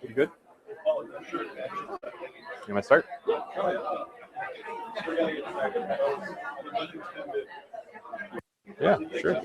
You good? You want to start? Yeah, sure.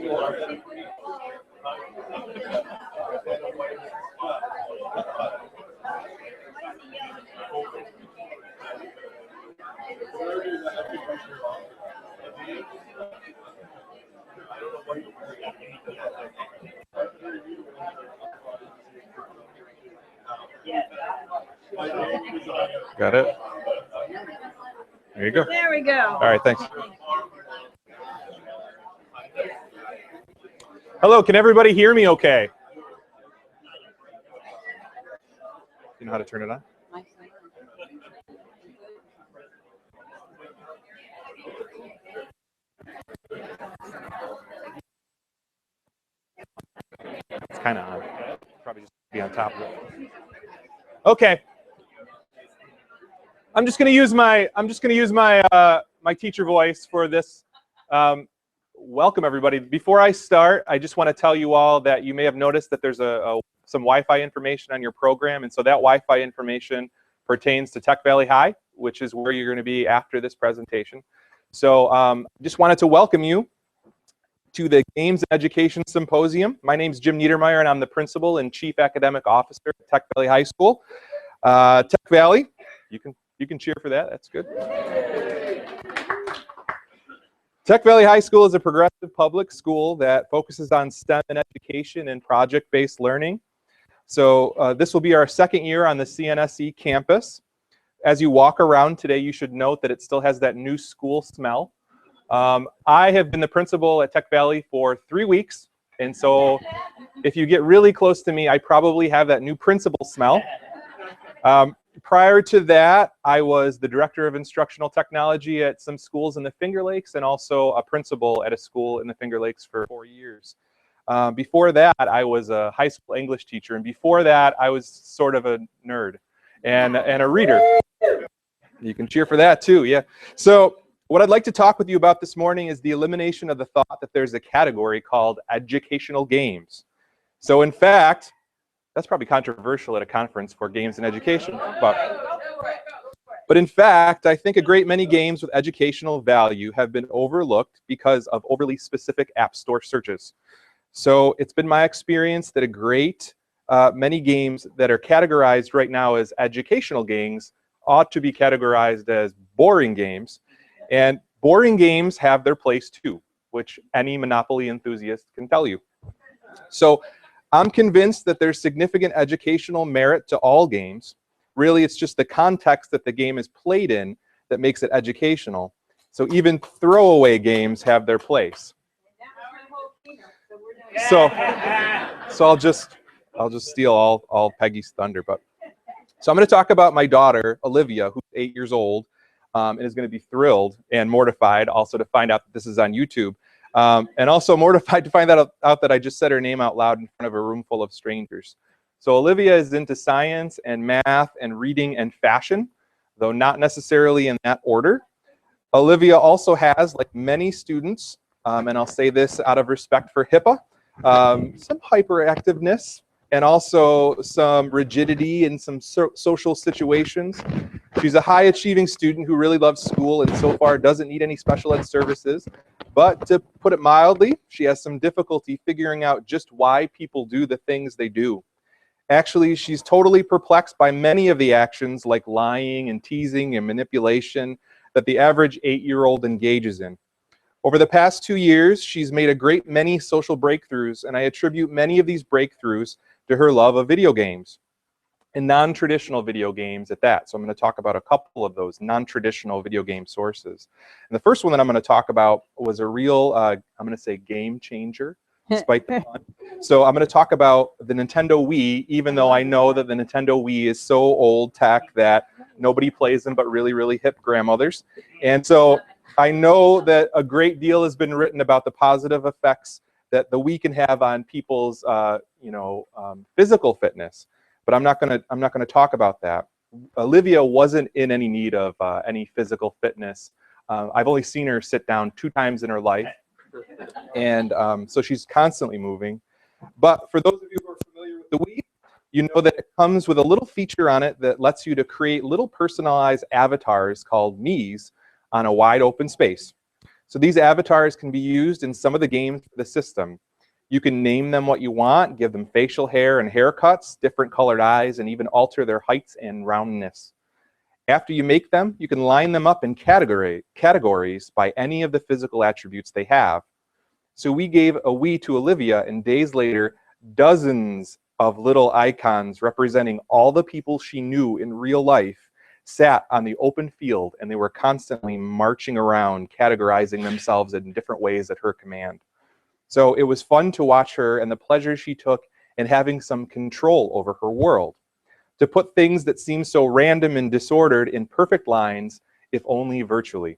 Got it? There you go. There we go. All right, thanks. Hello, can everybody hear me okay? You know how to turn it on? It's kind of on. Probably just be on top of it. Okay. I'm just going to use my my teacher voice for this. Welcome everybody. Before I start, I just want to tell you all that you may have noticed that there's some Wi-Fi information on your program, and so that Wi-Fi information pertains to Tech Valley High, which is where you're going to be after this presentation. So just wanted to welcome you to the Games and Education Symposium. My name is Jim Niedermayer, and I'm the Principal and Chief Academic Officer at Tech Valley High School. Tech Valley, you can cheer for that, that's good. Tech Valley High School is a progressive public school that focuses on STEM and education and project-based learning. So this will be our second year on the CNSE campus. As you walk around today, you should note that it still has that new school smell. I have been the principal at Tech Valley for 3 weeks, and so if you get really close to me, I probably have that new principal smell. Prior to that, I was the director of instructional technology at some schools in the Finger Lakes and also a principal at a school in the Finger Lakes for 4 years. Before that, I was a high school English teacher, and before that, I was sort of a nerd and a reader. You can cheer for that too, yeah. So what I'd like to talk with you about this morning is the elimination of the thought that there's a category called educational games. So in fact, that's probably controversial at a conference for games and education. But in fact, I think a great many games with educational value have been overlooked because of overly specific app store searches. So it's been my experience that a great many games that are categorized right now as educational games ought to be categorized as boring games. And boring games have their place too, which any Monopoly enthusiast can tell you. So I'm convinced that there's significant educational merit to all games. Really, it's just the context that the game is played in that makes it educational. So even throwaway games have their place. So I'll just steal all Peggy's thunder. So I'm going to talk about my daughter, Olivia, who's 8 years old, and is going to be thrilled and mortified also to find out that this is on YouTube. And also mortified to find out that I just said her name out loud in front of a room full of strangers. So Olivia is into science and math and reading and fashion, though not necessarily in that order. Olivia also has, like many students, and I'll say this out of respect for HIPAA, some hyperactiveness and also some rigidity in some social situations. She's a high achieving student who really loves school and so far doesn't need any special ed services. But to put it mildly, she has some difficulty figuring out just why people do the things they do. Actually, she's totally perplexed by many of the actions like lying and teasing and manipulation that the average 8-year-old engages in. Over the past 2 years, she's made a great many social breakthroughs, and I attribute many of these breakthroughs to her love of video games and non-traditional video games at that. So I'm going to talk about a couple of those non-traditional video game sources. And the first one that I'm going to talk about was a real, I'm going to say game changer, despite the fun. So I'm going to talk about the Nintendo Wii, even though I know that the Nintendo Wii is so old tech that nobody plays them but really, really hip grandmothers. And so I know that a great deal has been written about the positive effects that the Wii can have on people's, physical fitness. But I'm not gonna talk about that. Olivia wasn't in any need of any physical fitness. I've only seen her sit down 2 times in her life. And so she's constantly moving. But for those of you who are familiar with the Wii, you know that it comes with a little feature on it that lets you to create little personalized avatars called Miis on a wide open space. So these avatars can be used in some of the games for the system. You can name them what you want, give them facial hair and haircuts, different colored eyes, and even alter their heights and roundness. After you make them, you can line them up in categories by any of the physical attributes they have. So we gave a Wii to Olivia, and days later, dozens of little icons representing all the people she knew in real life sat on the open field, and they were constantly marching around, categorizing themselves in different ways at her command. So it was fun to watch her and the pleasure she took in having some control over her world, to put things that seem so random and disordered in perfect lines, if only virtually.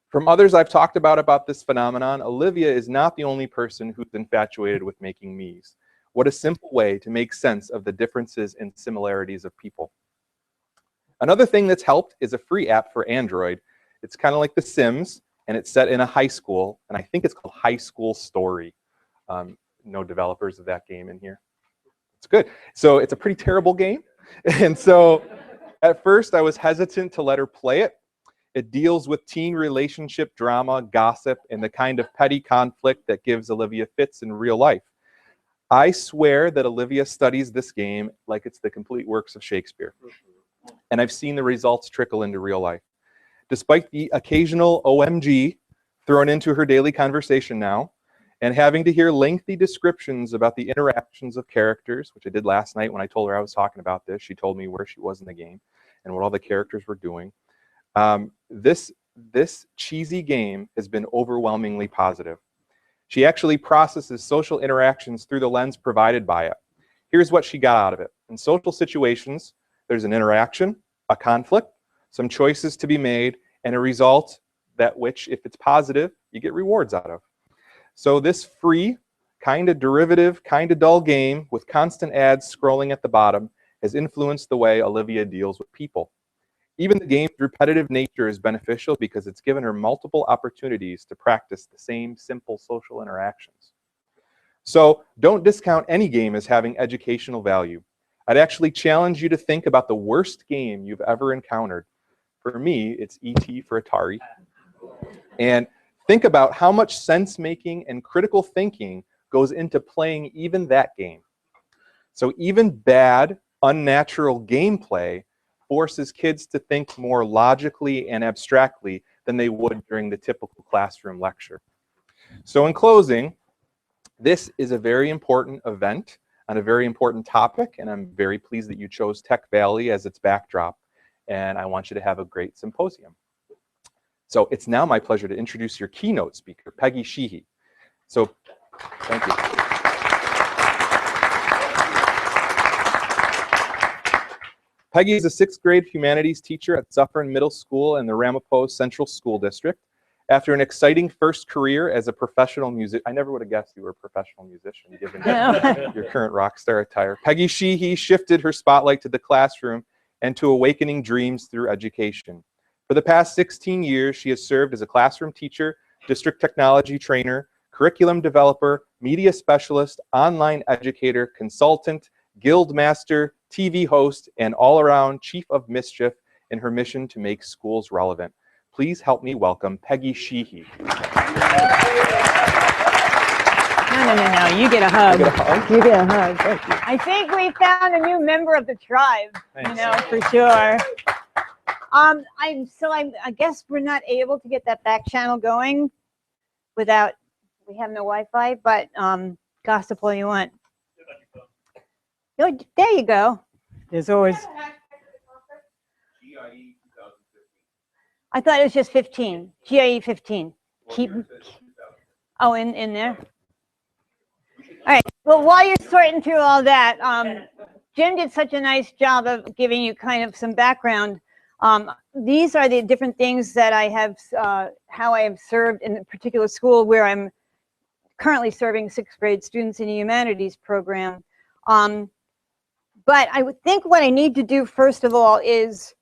From others I've talked about this phenomenon, Olivia is not the only person who's infatuated with making Miis. What a simple way to make sense of the differences and similarities of people. Another thing that's helped is a free app for Android. It's kind of like The Sims, and it's set in a high school, and I think it's called High School Story. No developers of that game in here. It's good. So it's a pretty terrible game. And so at first I was hesitant to let her play it. It deals with teen relationship drama, gossip, and the kind of petty conflict that gives Olivia fits in real life. I swear that Olivia studies this game like it's the complete works of Shakespeare. And I've seen the results trickle into real life. Despite the occasional OMG thrown into her daily conversation now, and having to hear lengthy descriptions about the interactions of characters, which I did last night when I told her I was talking about this. She told me where she was in the game and what all the characters were doing. This cheesy game has been overwhelmingly positive. She actually processes social interactions through the lens provided by it. Here's what she got out of it. In social situations, there's an interaction, a conflict, some choices to be made, and a result that which, if it's positive, you get rewards out of. So this free, kind of derivative, kind of dull game with constant ads scrolling at the bottom has influenced the way Olivia deals with people. Even the game's repetitive nature is beneficial because it's given her multiple opportunities to practice the same simple social interactions. So don't discount any game as having educational value. I'd actually challenge you to think about the worst game you've ever encountered. For me, it's E.T. for Atari. And think about how much sense-making and critical thinking goes into playing even that game. So even bad, unnatural gameplay forces kids to think more logically and abstractly than they would during the typical classroom lecture. So in closing, this is a very important event on a very important topic, and I'm very pleased that you chose Tech Valley as its backdrop, and I want you to have a great symposium. So it's now my pleasure to introduce your keynote speaker, Peggy Shiki. So thank you. Peggy is a 6th grade humanities teacher at Suffern Middle School in the Ramapo Central School District. After an exciting first career as a professional musician, I never would have guessed you were a professional musician given your current rock star attire. Peggy Shiki shifted her spotlight to the classroom and to awakening dreams through education. For the past 16 years, she has served as a classroom teacher, district technology trainer, curriculum developer, media specialist, online educator, consultant, guild master, TV host, and all-around chief of mischief in her mission to make schools relevant. Please help me welcome Peggy Shiki. No. You get a hug. You get a hug? You get a hug. Thank you. I think we found a new member of the tribe. Thanks. You know, for sure. I guess we're not able to get that back channel going without, we have no Wi-Fi, but gossip all you want. Oh, there you go. There's always. I thought it was just 15. GIE 15. Keep. Oh, in there. All right. Well, while you're sorting through all that, Jim did such a nice job of giving you kind of some background. These are the different things that I have, how I have served in a particular school where I'm currently serving 6th grade students in the humanities program. But I would think what I need to do first of all is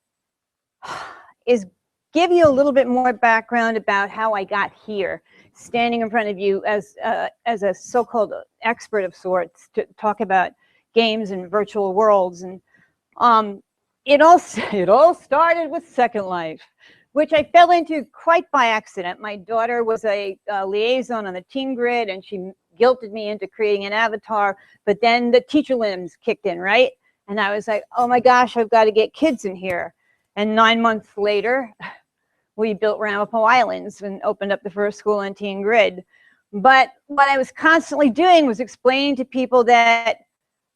give you a little bit more background about how I got here, standing in front of you as a so-called expert of sorts to talk about games and virtual worlds. And it all started with Second Life, which I fell into quite by accident. My daughter was a liaison on the teen grid, and she guilted me into creating an avatar, but then the teacher limbs kicked in, right? And I was like, oh my gosh, I've got to get kids in here. And 9 months later, we built Ramapo Islands and opened up the first school on teen grid. But what I was constantly doing was explaining to people that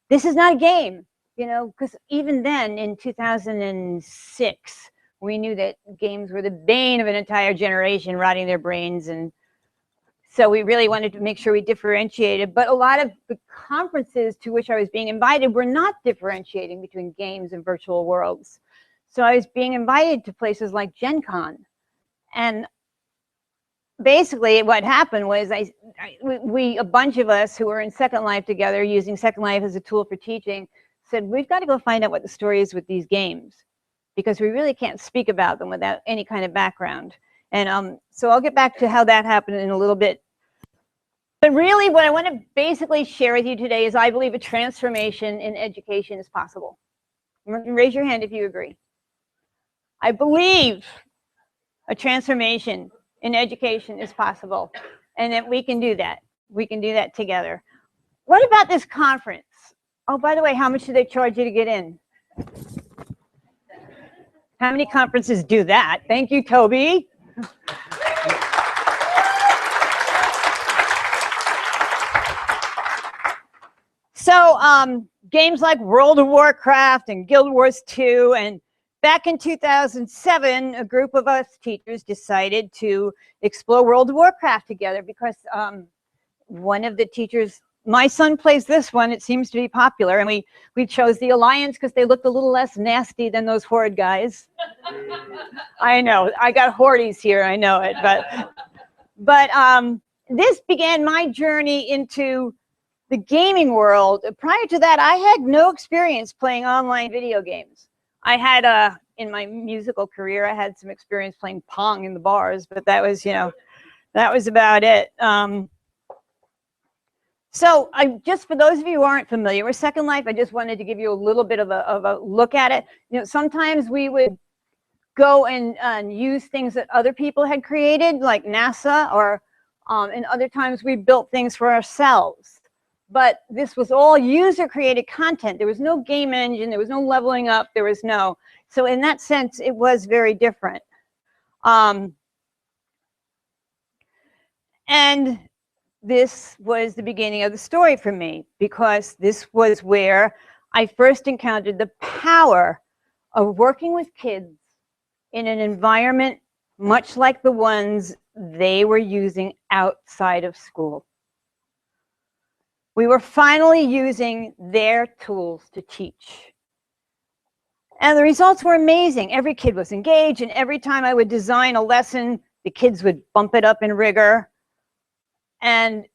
this is not a game, you know, because even then in 2006, we knew that games were the bane of an entire generation, rotting their brains. And so we really wanted to make sure we differentiated. But a lot of the conferences to which I was being invited were not differentiating between games and virtual worlds. So I was being invited to places like Gen Con. And basically what happened was a bunch of us who were in Second Life together, using Second Life as a tool for teaching, said, we've got to go find out what the story is with these games, because we really can't speak about them without any kind of background. And so I'll get back to how that happened in a little bit. But really what I want to basically share with you today is I believe a transformation in education is possible. Raise your hand if you agree. I believe a transformation in education is possible, and that we can do that. We can do that together. What about this conference? Oh, by the way, how much do they charge you to get in? How many conferences do that? Thank you, Toby. So games like World of Warcraft and Guild Wars 2, and back in 2007, a group of us teachers decided to explore World of Warcraft together because one of the teachers, my son plays this one, it seems to be popular, and we chose the Alliance because they looked a little less nasty than those Horde guys. I know, I got Hordes here, I know it, but this began my journey into the gaming world. Prior to that, I had no experience playing online video games. I had, in my musical career, I had some experience playing Pong in the bars, but that was, you know, that was about it. So just for those of you who aren't familiar with Second Life, I just wanted to give you a little bit of a look at it. You know, sometimes we would go and use things that other people had created, like NASA, or and other times we built things for ourselves. But this was all user-created content. There was no game engine, there was no leveling up, there was no. So in that sense, it was very different. And this was the beginning of the story for me, because this was where I first encountered the power of working with kids in an environment much like the ones they were using outside of school. We were finally using their tools to teach. And the results were amazing. Every kid was engaged, and every time I would design a lesson, the kids would bump it up in rigor. And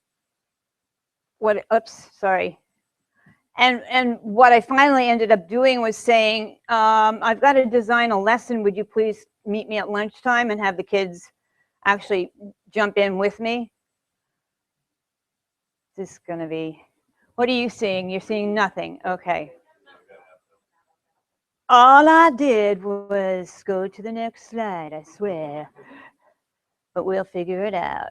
what, oops, sorry. And what I finally ended up doing was saying, I've got to design a lesson. Would you please meet me at lunchtime and have the kids actually jump in with me? This is going to be, what are you seeing? You're seeing nothing. Okay. All I did was go to the next slide, I swear. But we'll figure it out.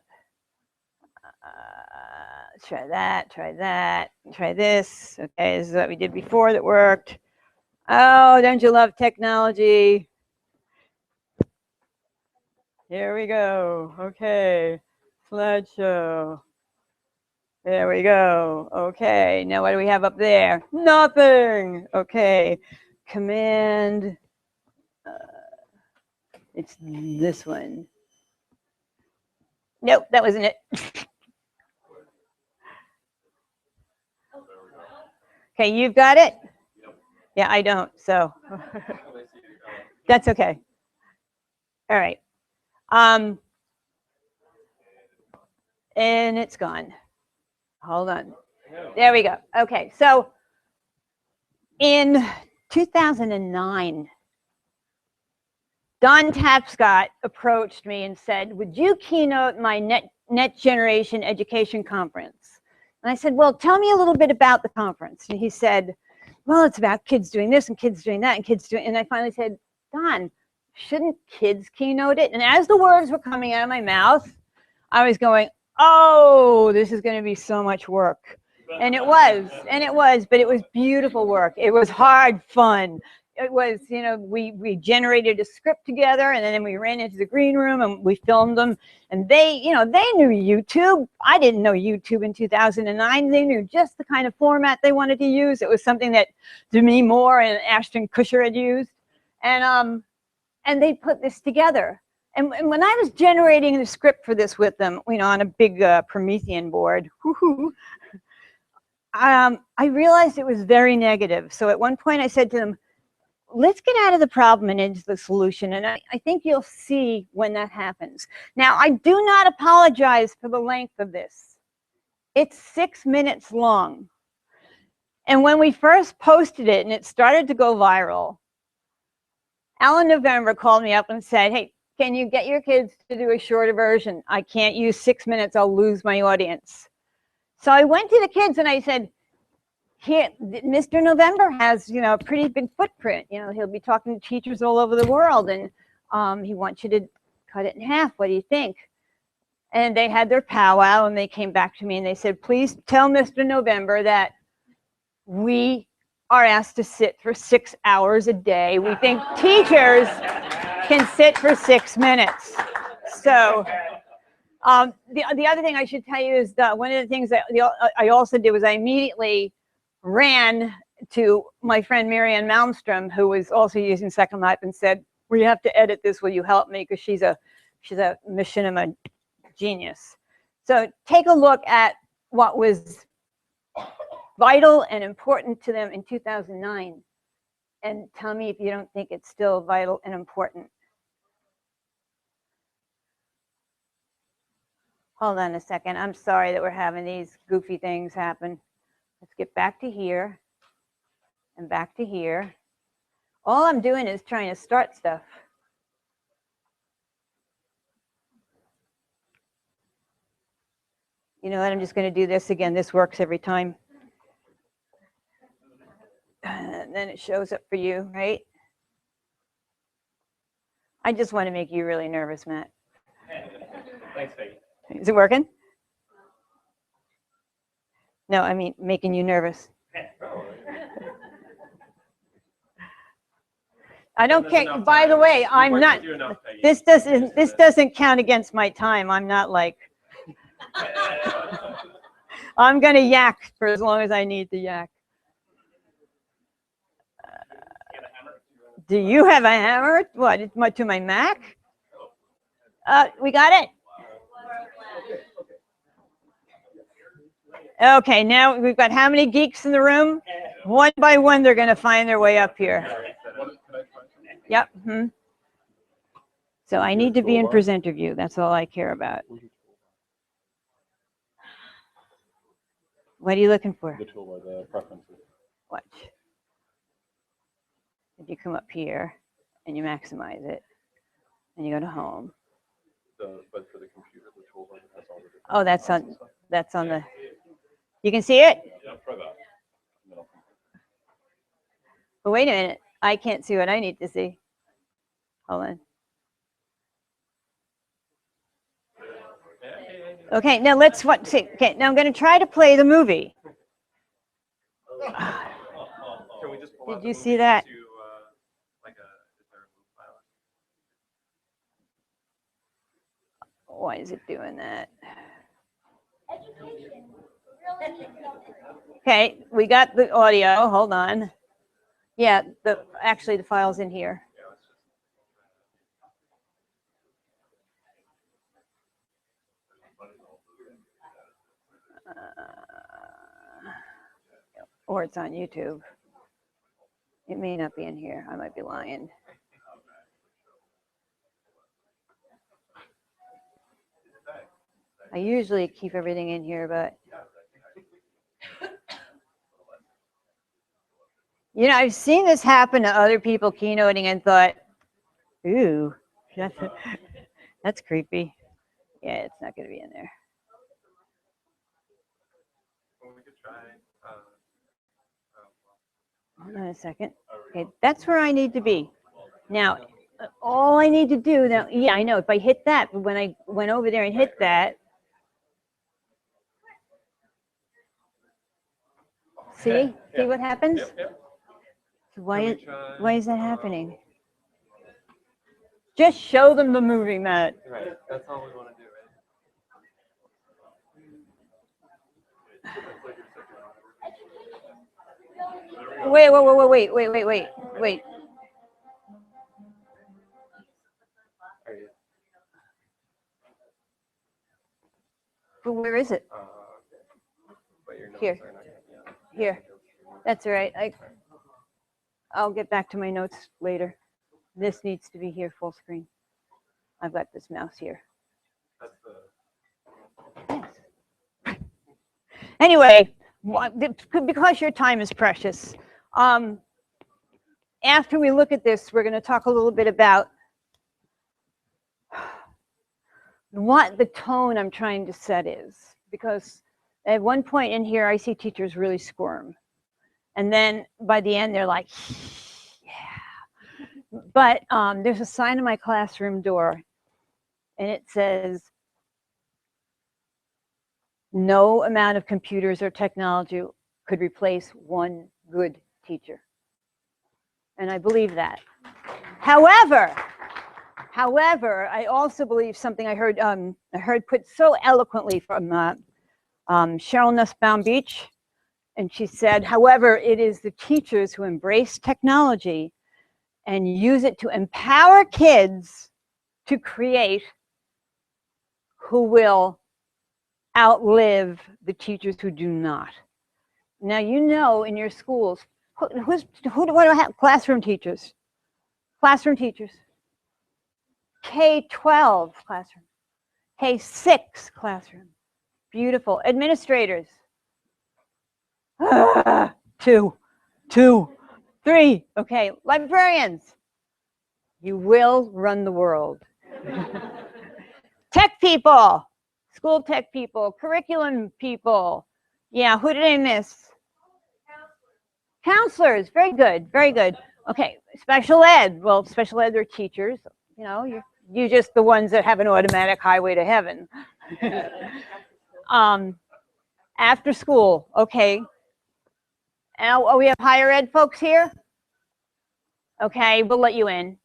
Try that, try this. Okay, this is what we did before that worked. Oh, don't you love technology? Here we go. Okay, slideshow. There we go. Okay, now what do we have up there? Nothing. Okay, command. It's this one. Nope, that wasn't it. Okay, you've got it? Yeah, I don't, so that's okay. All right. And it's gone. Hold on. There we go. Okay, so in 2009, Don Tapscott approached me and said, would you keynote my Net Generation Education Conference? And I said, well, tell me a little bit about the conference. And he said, well, it's about kids doing this and kids doing that and kids doing, and I finally said, Don, shouldn't kids keynote it? And as the words were coming out of my mouth, I was going, oh, this is going to be so much work. And it was, but it was beautiful work. It was hard fun. It was, you know, we generated a script together, and then we ran into the green room and we filmed them. And they, you know, they knew YouTube. I didn't know YouTube in 2009. They knew just the kind of format they wanted to use. It was something that Demi Moore and Ashton Kutcher had used. And they put this together. And when I was generating the script for this with them, you know, on a big Promethean board, I realized it was very negative. So at one point I said to them, let's get out of the problem and into the solution. And I think you'll see when that happens. Now, I do not apologize for the length of this. It's 6 minutes long. And when we first posted it and it started to go viral, Alan November called me up and said, hey, can you get your kids to do a shorter version? I can't use 6 minutes, I'll lose my audience. So I went to the kids and I said, here, Mr. November has, you know, a pretty big footprint. You know, he'll be talking to teachers all over the world, and he wants you to cut it in half. What do you think? And they had their powwow, and they came back to me and they said, please tell Mr. November that we are asked to sit for 6 hours a day. We think teachers can sit for 6 minutes. So the other thing I should tell you is that one of the things that I also did was I immediately ran to my friend Marianne Malmstrom, who was also using Second Life, and said, we have to edit this, will you help me? Because she's a machinima genius. So take a look at what was vital and important to them in 2009, and tell me if you don't think it's still vital and important. Hold on a second. I'm sorry that we're having these goofy things happen. Let's get back to here and back to here. All I'm doing is trying to start stuff. You know what? I'm just going to do this again. This works every time. And then it shows up for you, right? I just want to make you really nervous, Matt. Thanks, Peggy. Is it working? No, I mean making you nervous. I don't care. By the way, I'm not. This doesn't count against my time. I'm not like. I'm gonna yak for as long as I need to yak. Do you have a hammer? What? To my Mac? We got it. Okay, now we've got how many geeks in the room? One by one, they're going to find their way up here. Yep. So I need to be in presenter view. That's all I care about. What are you looking for? The toolbar, the preferences. Watch. If you come up here and you maximize it, and you go to home. But for the computer, the toolbar has all the different. Oh, that's on the. You can see it? Yeah, try that. But wait a minute. I can't see what I need to see. Hold on. Okay, now let's see. Okay, now I'm going to try to play the movie. Did you see that? Why is it doing that? Okay, we got the audio. Hold on. Yeah, actually the file's in here. Or it's on YouTube. It may not be in here. I might be lying. I usually keep everything in here, but you know, I've seen this happen to other people keynoting and thought, Ooh, that's creepy. Yeah, it's not going to be in there. Well, we could try. Hold on a second. Okay, that's where I need to be. Now, all I need to do now, yeah, I know if I hit that, but when I went over there and hit that, see what happens? Yep. So why is that happening? Just show them the movie, Matt. Right. That's all we want to do, right? Wait. But where is it? But your notes Here. are not gonna be on. Here. That's all right. I'll get back to my notes later. This needs to be here full screen. I've got this mouse here. That's the. Yes. Anyway, because your time is precious, after we look at this, we're going to talk a little bit about what the tone I'm trying to set is. Because at one point in here, I see teachers really squirm. And then by the end, they're like, yeah. But there's a sign in my classroom door, and it says, no amount of computers or technology could replace one good teacher. And I believe that. However, I also believe something I heard put so eloquently from Cheryl Nussbaum Beach. And she said, however, it is the teachers who embrace technology and use it to empower kids to create who will outlive the teachers who do not. Now, you know, in your schools, what do I have? Classroom teachers. Classroom teachers. K-12 classroom. K-6 classroom. Beautiful. Administrators. 2, 3. Okay, librarians. You will run the world. Tech people. School tech people, curriculum people. Yeah, who did I miss? Counselors. Very good, very good. Okay, special ed. Well, special ed, they're teachers. You know, you're just the ones that have an automatic highway to heaven. After school, okay. Now, we have higher ed folks here? Okay, we'll let you in.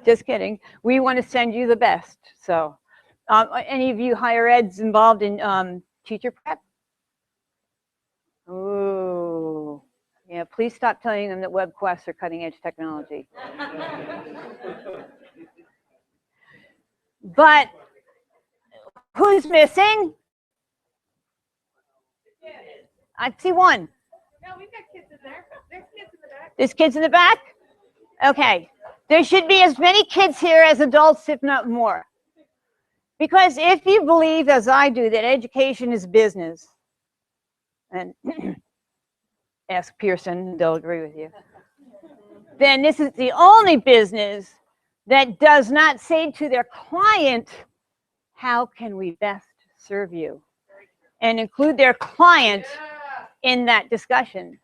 Just kidding. We want to send you the best, so. Any of you higher eds involved in teacher prep? Ooh, yeah, please stop telling them that web quests are cutting edge technology. But who's missing? I see one. No, we've got kids in there. There's kids in the back. There's kids in the back? Okay. There should be as many kids here as adults, if not more. Because if you believe, as I do, that education is business, and ask Pearson, they'll agree with you, then this is the only business that does not say to their client, how can we best serve you? And include their client in that discussion.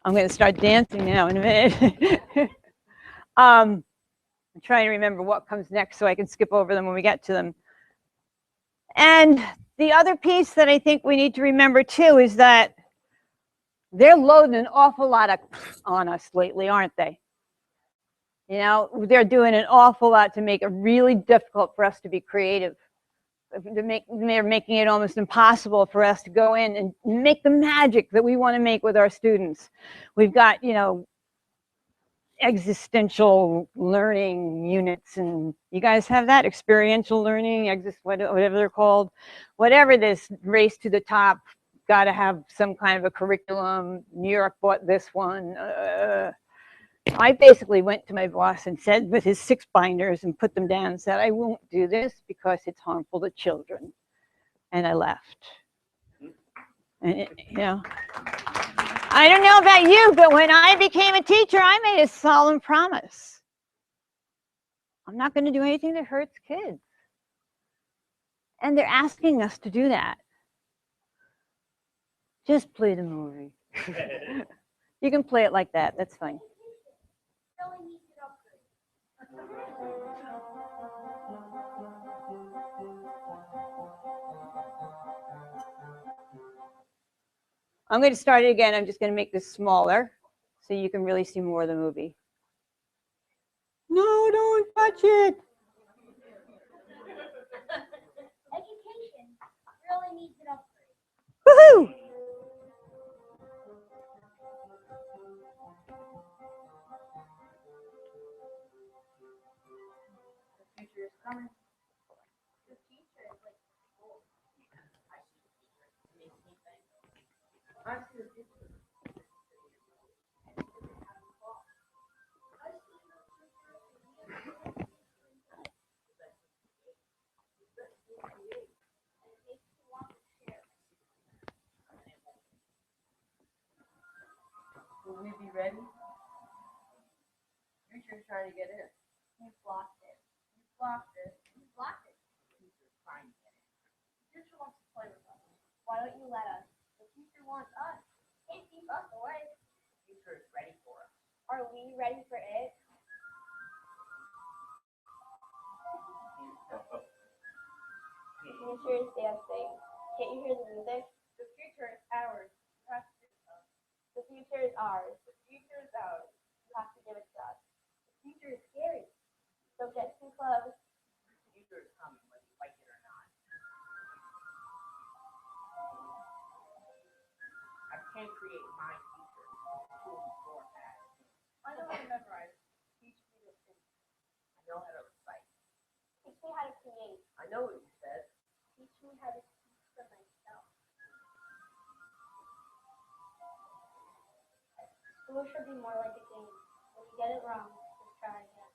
I'm going to start dancing now in a minute. I'm trying to remember what comes next so I can skip over them when we get to them. And the other piece that I think we need to remember too is that they're loading an awful lot on us lately, aren't they? You know, they're doing an awful lot to make it really difficult for us to be creative. They're making it almost impossible for us to go in and make the magic that we want to make with our students. We've got, you know, existential learning units, and you guys have that experiential learning, whatever they're called, whatever this race to the top, got to have some kind of a curriculum. New York bought this one. I basically went to my boss and said, with his 6 binders, and put them down and said, I won't do this because it's harmful to children. And I left. And you know, I don't know about you, but when I became a teacher, I made a solemn promise. I'm not going to do anything that hurts kids. And they're asking us to do that. Just play the movie. You can play it like that. That's fine. I'm going to start it again. I'm just going to make this smaller so you can really see more of the movie. No, don't touch it. Education really needs an upgrade. Woohoo! The future is coming. The future is like school. I see the future. It makes me think. I see the future. Will we be ready? Future's trying to get in. You blocked it. You blocked it. You blocked it. Future's trying to get in. The future wants to play with us. Why don't you let us? The future wants us. Can't keep us away. The future is ready for us. Are we ready for it? The future is dancing. Can't you hear the music? The future is ours. You have to give it to us. The future is ours. The future is ours. You have to give it to us. The future is scary. Don't get too close. The future is coming, whether you like it or not. I can't create my future. Tools for that. I know how to memorize. Teach me to think. I know how to recite. Teach me how to create. I know what you said. Teach me how to speak for myself. School should be more like a game. When you get it wrong, just try again.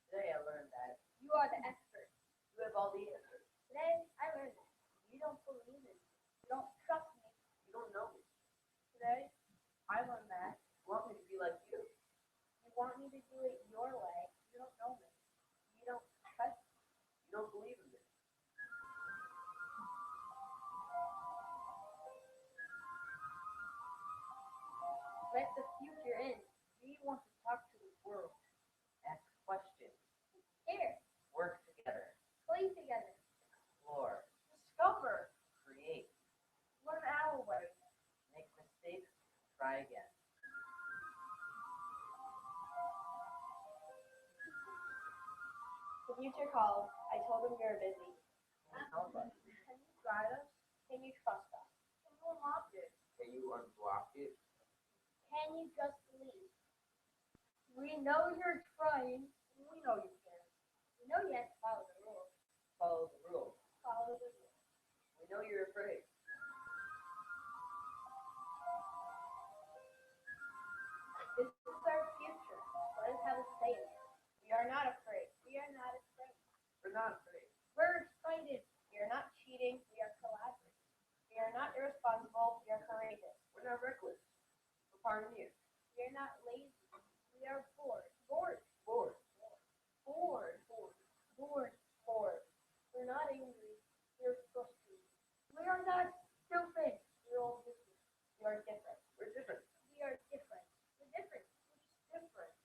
Today I learned that you are the expert. You have all the answers. Today I learned that you don't believe in me. You don't trust me. You don't know me. Today I learned that you want me to be like you. You want me to do it your way. You don't know me. You don't trust me. You don't believe in me. Let the future in. We want to talk to the world. Ask questions. Share. Work together. Play together. Explore. Discover. Create. Learn our way. Make mistakes. Try again. The future called. I told him you're busy. Can you guide us? Can you trust us? Can you unlock it? Can you unblock it? Can you just leave? We know you're trying. We know you can. We know you have to follow the rules. Follow the rules. Follow the rules. We know you're afraid. This is our future. Let us have a say in it. We are not afraid. We are not afraid. We're not afraid. We're excited. We are not cheating. We are collaborating. We are not irresponsible. We are courageous. We're not reckless. We're pioneers. We are not lazy. We are bored. Bored. Bored. Bored. Bored. Bored. Bored. We're not angry. We're frustrated. We are not stupid. We're all different. We are different. We're different. We are different. We're different. We're just different.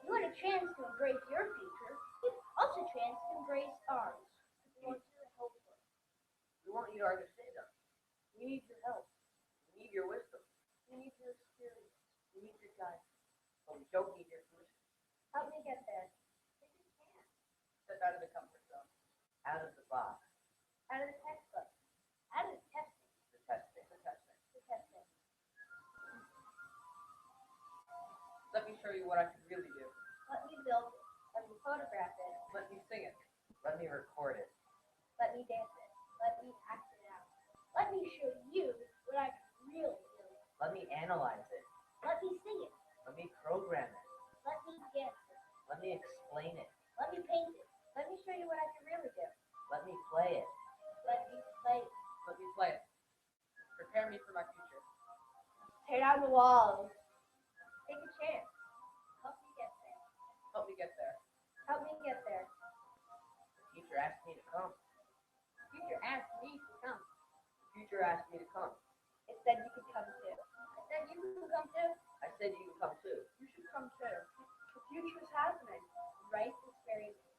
You want a chance to embrace your future. Give us a chance to embrace ours. We want your help. We want you to understand us. We need your help. We need your wisdom. We need your experience. We need your guidance. But we don't need your permission. Help me get there. If you can. Step out of the comfort zone. Out of the box. Out of the textbook. Out of the testing. The testing. The testing. The testing. Let me show you what I can really do. Let me build it. Let me photograph it. Let me sing it. Let me record it. Let me dance it. Let me act it out. Let me show you what I can really do. Let me analyze it. Let me sing it. Let me program it. Let me dance it. Let me explain it. Let me paint it. Let me show you what I can really do. Let me play it. Let me play it. Let me play it. Prepare me for my future. Tear down the walls. Take a chance. Help me get there. Help me get there. Help me get there. The teacher asked me to come. Future asked me to come. The future asked me to come. It said you could come too. It said you could come too. I said you can come too. You should come too. The future is happening right this very minute.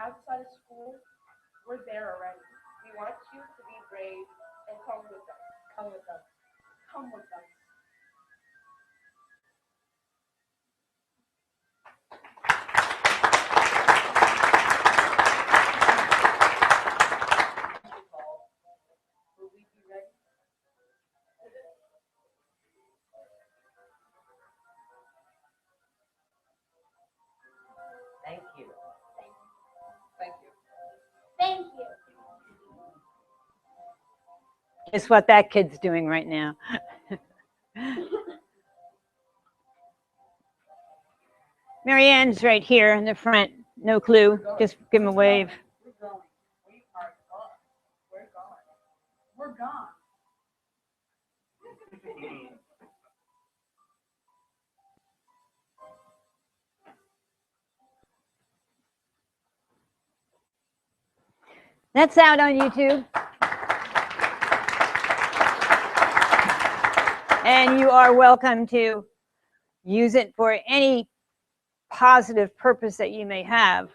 Outside of school, we're there already. We want you to be brave and come with us. Come with us. Come with us. Will we be ready? Thank you. Thank you. Thank you. Guess what that kid's doing right now. Marianne's right here in the front. No clue. Just give him a wave. We're going. We are gone. We're gone. We're gone. That's out on YouTube. And you are welcome to use it for any positive purpose that you may have.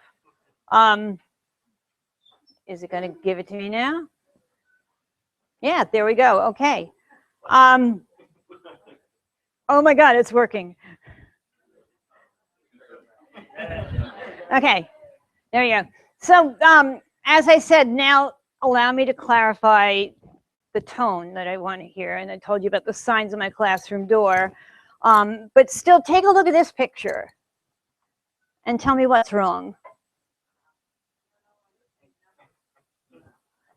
Is it going to give it to me now? Yeah, there we go. Okay. Oh my God, it's working. Okay, there you go. So as I said, now allow me to clarify the tone that I want to hear. And I told you about the signs on my classroom door. But still, take a look at this picture and tell me what's wrong.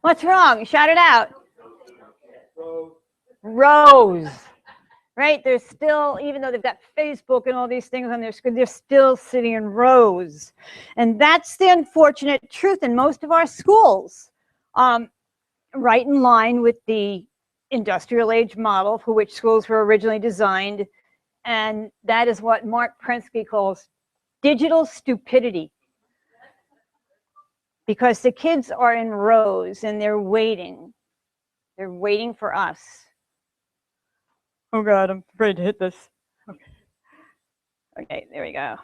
What's wrong? Shout it out. Rows. Right? They're still, even though they've got Facebook and all these things on their screen, they're still sitting in rows. And that's the unfortunate truth in most of our schools. Right in line with the industrial age model for which schools were originally designed. And that is what Mark Prensky calls digital stupidity. Because the kids are in rows and they're waiting. They're waiting for us. Oh God, I'm afraid to hit this. Okay, there we go.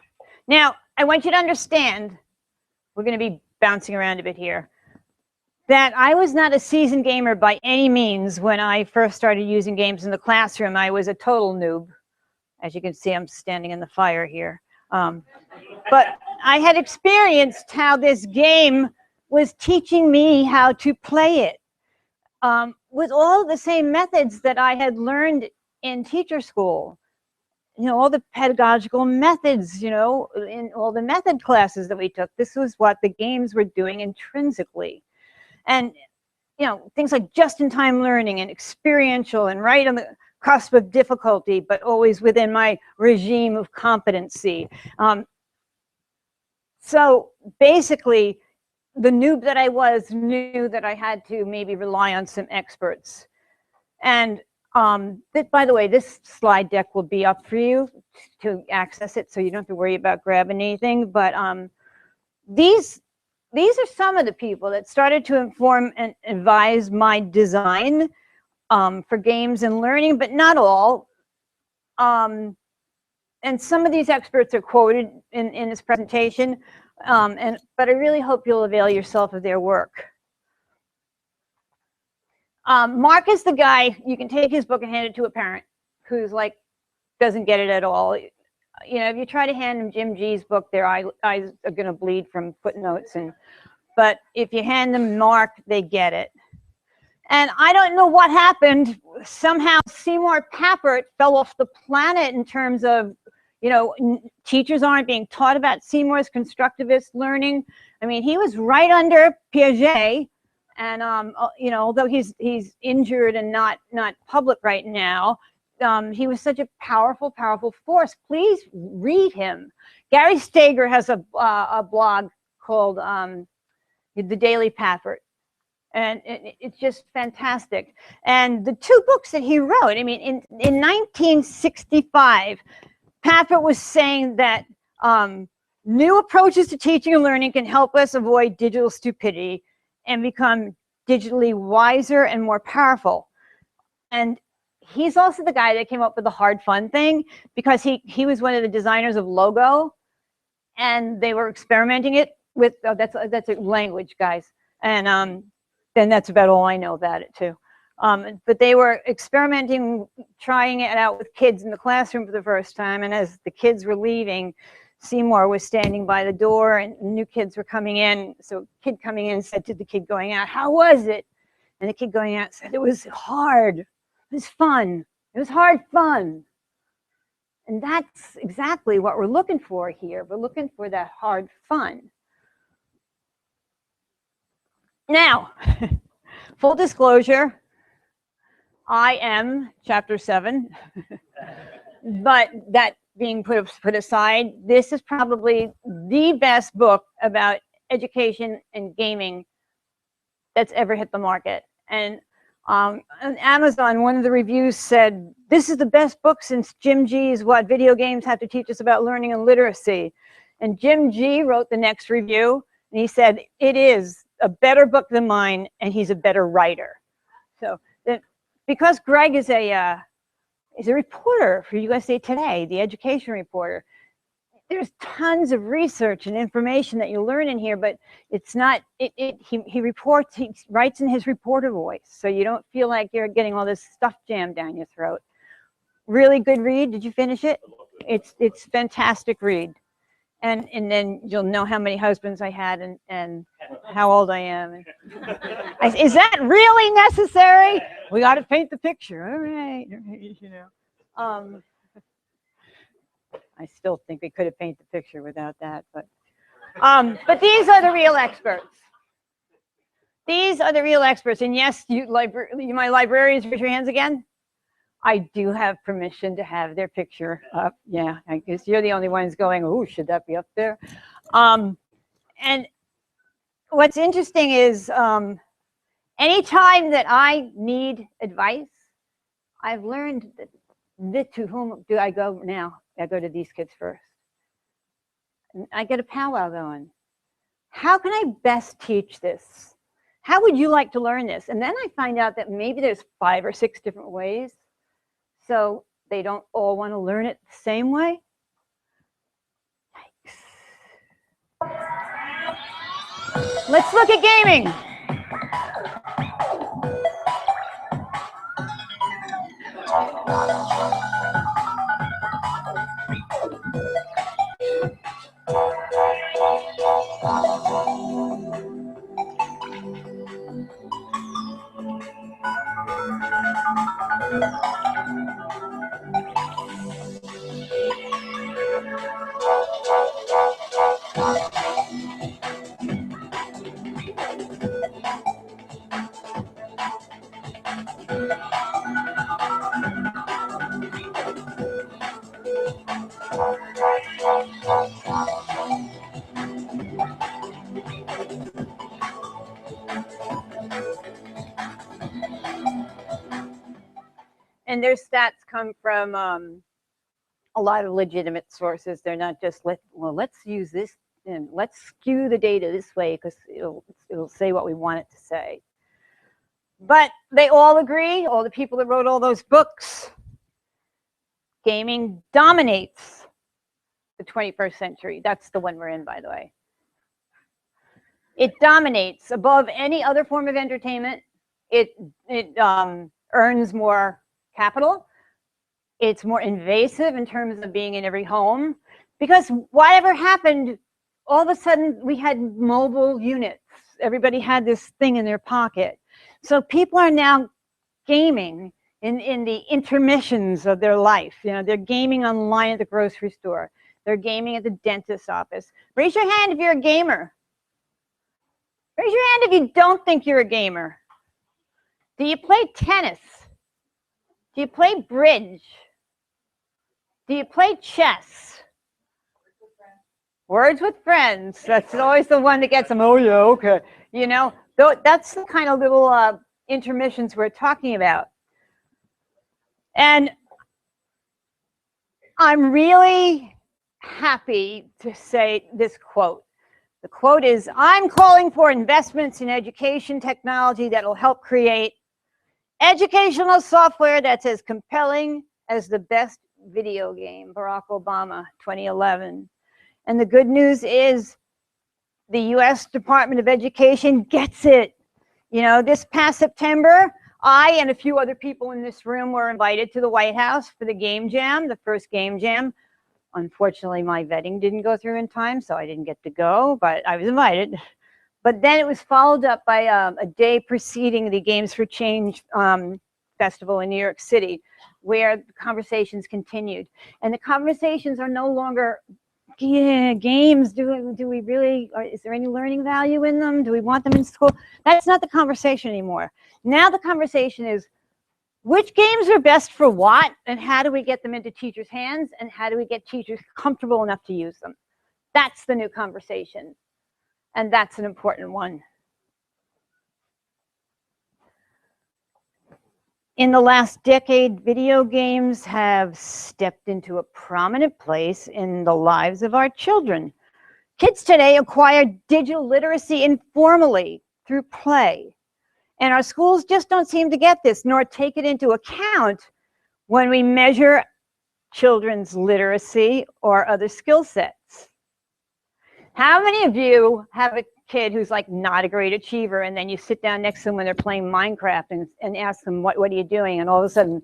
Now, I want you to understand, we're going to be bouncing around a bit here, that I was not a seasoned gamer by any means when I first started using games in the classroom. I was a total noob. As you can see, I'm standing in the fire here. But I had experienced how this game was teaching me how to play it with all the same methods that I had learned in teacher school. You know, all the pedagogical methods, you know, in all the method classes that we took. This was what the games were doing intrinsically. And, you know, things like just-in-time learning and experiential and right on the cusp of difficulty, but always within my regime of competency. So basically, the noob that I was knew that I had to maybe rely on some experts. And by the way, this slide deck will be up for you to access it, so you don't have to worry about grabbing anything. But these are some of the people that started to inform and advise my design for games and learning, but not all. And some of these experts are quoted in this presentation, but I really hope you'll avail yourself of their work. Mark is the guy, you can take his book and hand it to a parent who's like, doesn't get it at all. You know, if you try to hand them Jim G's book, their eyes are going to bleed from footnotes. But if you hand them Mark, they get it. And I don't know what happened. Somehow Seymour Papert fell off the planet in terms of, you know, teachers aren't being taught about Seymour's constructivist learning. I mean, he was right under Piaget. And, you know, although he's injured and not public right now, he was such a powerful, powerful force. Please read him. Gary Steger has a blog called The Daily Papert. And it's just fantastic. And the 2 books that he wrote, I mean, in 1965, Pafford was saying that new approaches to teaching and learning can help us avoid digital stupidity and become digitally wiser and more powerful. And he's also the guy that came up with the hard fun thing, because he was one of the designers of logo, and they were experimenting it with, oh, that's a language, guys. And then that's about all I know about it too. But they were experimenting, trying it out with kids in the classroom for the first time. And as the kids were leaving, Seymour was standing by the door and new kids were coming in. So a kid coming in said to the kid going out, "How was it?" And the kid going out said, "It was hard. It was fun. It was hard fun." And that's exactly what we're looking for here. We're looking for that hard fun. Now, full disclosure, I am chapter 7, but that being put aside, this is probably the best book about education and gaming that's ever hit the market. And on Amazon, one of the reviews said, "This is the best book since Jim G's What Video Games Have to Teach Us About Learning and Literacy." And Jim G wrote the next review, and he said, "It is a better book than mine, and he's a better writer." So because Greg is a reporter for USA Today, the education reporter, there's tons of research and information that you learn in here, but it's not, he reports, he writes in his reporter voice, so you don't feel like you're getting all this stuff jammed down your throat. Really good read. Did you finish it? It's fantastic read. And then you'll know how many husbands I had and how old I am. Is that really necessary? We got to paint the picture. All right, you know. I still think we could have painted the picture without that, but these are the real experts. These are the real experts. And yes, my librarians, raise your hands again. I do have permission to have their picture up. Yeah, I guess you're the only ones going, "Oh, should that be up there?" And what's interesting is anytime that I need advice, I've learned that to whom do I go now? I go to these kids first. And I get a powwow going. How can I best teach this? How would you like to learn this? And then I find out that maybe there's 5 or 6 different ways. So they don't all want to learn it the same way. Yikes. Let's look at gaming. And their stats come from a lot of legitimate sources. They're not just, let's use this and let's skew the data this way because it'll say what we want it to say. But they all agree, all the people that wrote all those books, gaming dominates the 21st century. That's the one we're in, by the way. It dominates above any other form of entertainment. It earns more capital. It's more invasive in terms of being in every home, because whatever happened, all of a sudden we had mobile units. Everybody had this thing in their pocket. So people are now gaming in the intermissions of their life. You know, they're gaming online at the grocery store. They're gaming at the dentist's office. Raise your hand if you're a gamer. Raise your hand if you don't think you're a gamer. Do you play tennis? Do you play bridge? Do you play chess? Words with friends. That's always the one that gets them, oh yeah, okay. You know, That's the kind of little intermissions we're talking about. And I'm really happy to say this quote. The quote is, "I'm calling for investments in education technology that will help create educational software that's as compelling as the best video game." Barack Obama, 2011. And the good news is the US Department of Education gets it. You know, this past September, I and a few other people in this room were invited to the White House for the Game Jam, the first Game Jam. Unfortunately, my vetting didn't go through in time, so I didn't get to go, but I was invited. But then it was followed up by a day preceding the Games for Change festival in New York City, where the conversations continued. And the conversations are no longer, yeah, games, do we really, or is there any learning value in them? Do we want them in school? That's not the conversation anymore. Now the conversation is, which games are best for what, and how do we get them into teachers' hands, and how do we get teachers comfortable enough to use them? That's the new conversation, and that's an important one. In the last decade, video games have stepped into a prominent place in the lives of our children. Kids today acquire digital literacy informally through play. And our schools just don't seem to get this, nor take it into account when we measure children's literacy or other skill sets. How many of you have a kid who's like not a great achiever, and then you sit down next to them when they're playing Minecraft and ask them, what are you doing? And all of a sudden,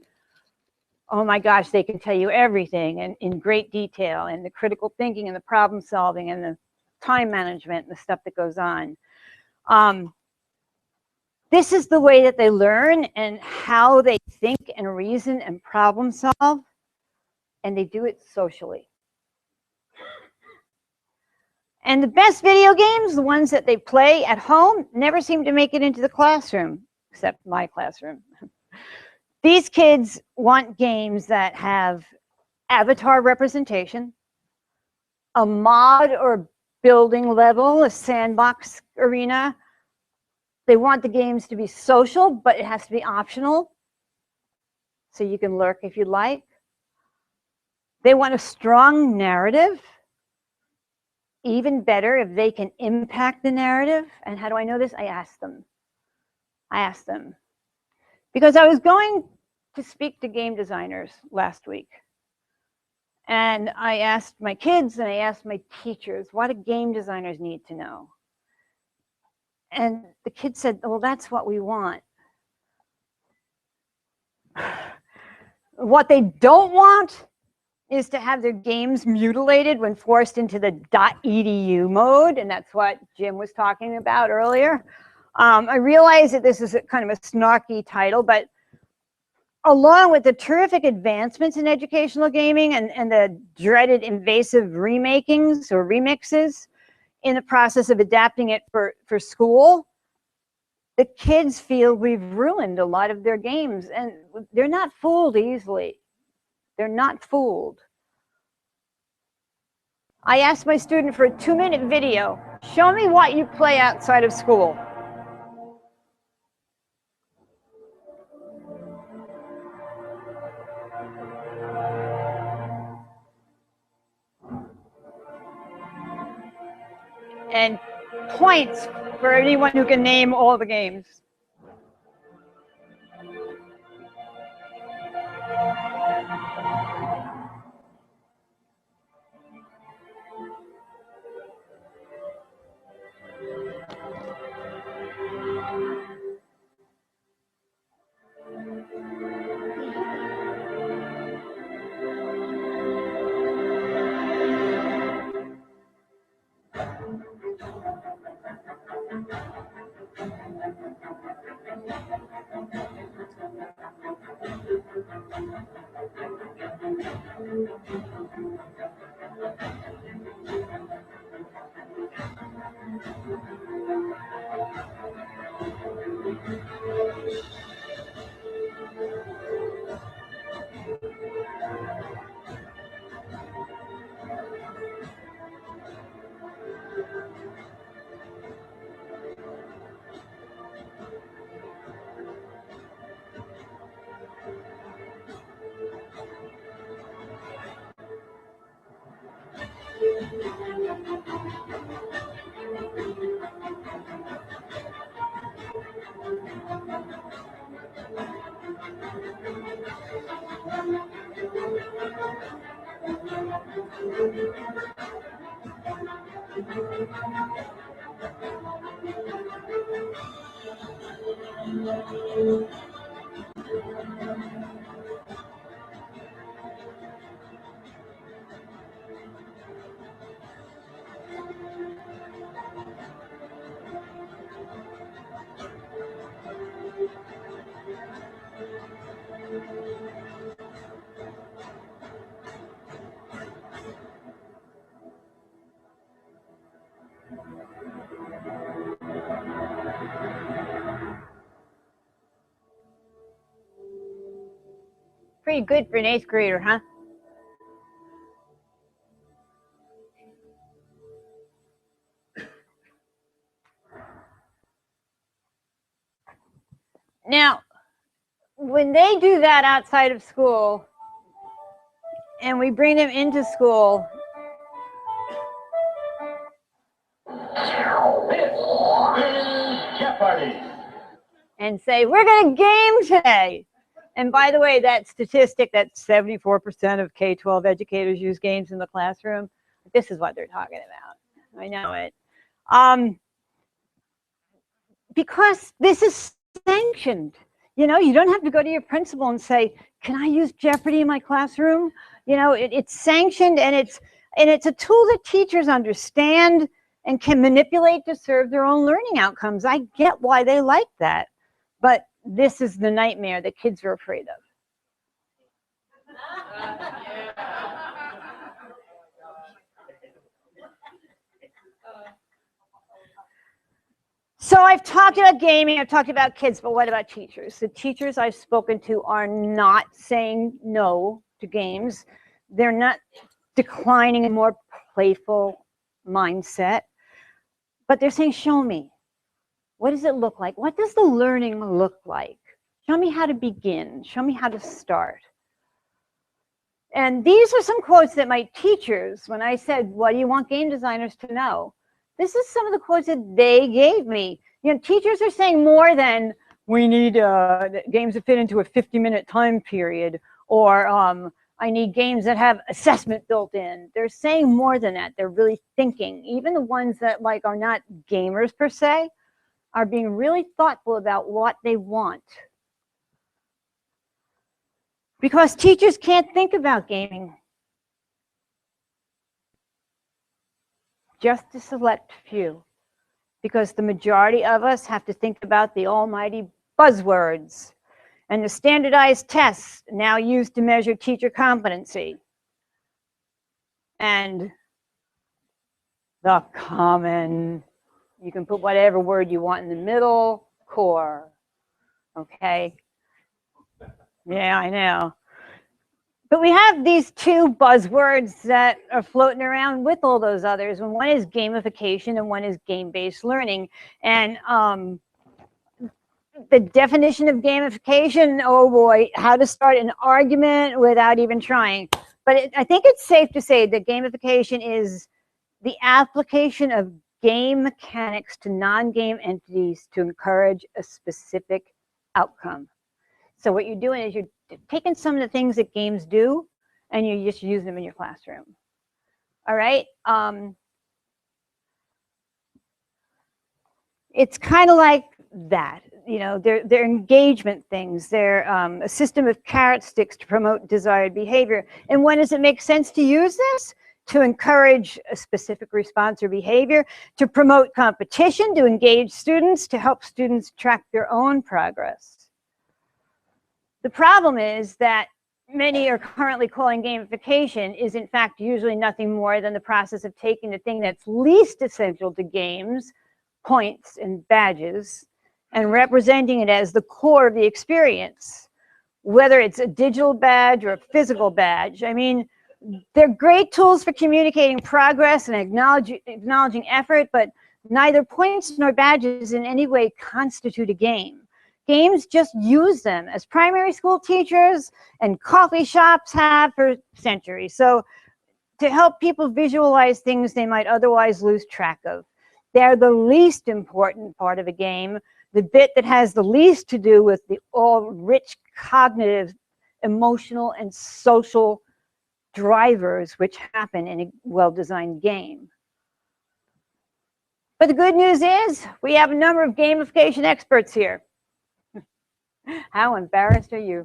oh my gosh, they can tell you everything and in great detail, and the critical thinking and the problem solving and the time management and the stuff that goes on. This is the way that they learn and how they think and reason and problem solve, and they do it socially. And the best video games, the ones that they play at home, never seem to make it into the classroom, except my classroom. These kids want games that have avatar representation, a mod or building level, a sandbox arena. They want the games to be social, but it has to be optional, so you can lurk if you like. They want a strong narrative. Even better if they can impact the narrative. And how do I know this? I asked them. Because I was going to speak to game designers last week. And I asked my kids and I asked my teachers, what do game designers need to know? And the kids said, well, that's what we want. What they don't want is to have their games mutilated when forced into the .edu mode, and that's what Jim was talking about earlier. I realize that this is a kind of a snarky title, but along with the terrific advancements in educational gaming and the dreaded invasive remakings or remixes in the process of adapting it for school, the kids feel we've ruined a lot of their games, and they're not fooled easily. They're not fooled. I asked my student for a 2-minute video. Show me what you play outside of school. And points for anyone who can name all the games. Pretty good for an 8th grader, huh? Now, when they do that outside of school and we bring them into school, and say, we're going to game today. And by the way, that statistic that 74% of K-12 educators use games in the classroom, this is what they're talking about. I know it. Because this is sanctioned. You know, you don't have to go to your principal and say, can I use Jeopardy in my classroom? You know, it's sanctioned, and it's a tool that teachers understand and can manipulate to serve their own learning outcomes. I get why they like that. But this is the nightmare that kids are afraid of. So I've talked about gaming, I've talked about kids, but what about teachers? The teachers I've spoken to are not saying no to games. They're not declining a more playful mindset, but they're saying, show me. What does it look like? What does the learning look like? Show me how to begin. Show me how to start. And these are some quotes that my teachers, when I said, what do you want game designers to know? This is some of the quotes that they gave me. You know, teachers are saying more than, we need games that fit into a 50-minute time period, or I need games that have assessment built in. They're saying more than that. They're really thinking. Even the ones that like are not gamers per se, are being really thoughtful about what they want. Because teachers can't think about gaming. Just a select few. Because the majority of us have to think about the almighty buzzwords and the standardized tests now used to measure teacher competency. And the common, you can put whatever word you want in the middle, core, okay? Yeah, I know. But we have these two buzzwords that are floating around with all those others, and one is gamification and one is game-based learning. And the definition of gamification, oh boy, how to start an argument without even trying. But I think it's safe to say that gamification is the application of game mechanics to non-game entities to encourage a specific outcome. So what you're doing is you're taking some of the things that games do and you just use them in your classroom. All right. It's kind of like that. You know, they're engagement things. They're a system of carrot sticks to promote desired behavior. And when does it make sense to use this? To encourage a specific response or behavior, to promote competition, to engage students, to help students track their own progress. The problem is that many are currently calling gamification is in fact usually nothing more than the process of taking the thing that's least essential to games, points and badges, and representing it as the core of the experience, whether it's a digital badge or a physical badge. I mean, they're great tools for communicating progress and acknowledging effort, but neither points nor badges in any way constitute a game. Games just use them as primary school teachers and coffee shops have for centuries. So to help people visualize things they might otherwise lose track of. They're the least important part of a game, the bit that has the least to do with the all rich cognitive, emotional, and social drivers which happen in a well-designed game. But the good news is we have a number of gamification experts here. How embarrassed are you?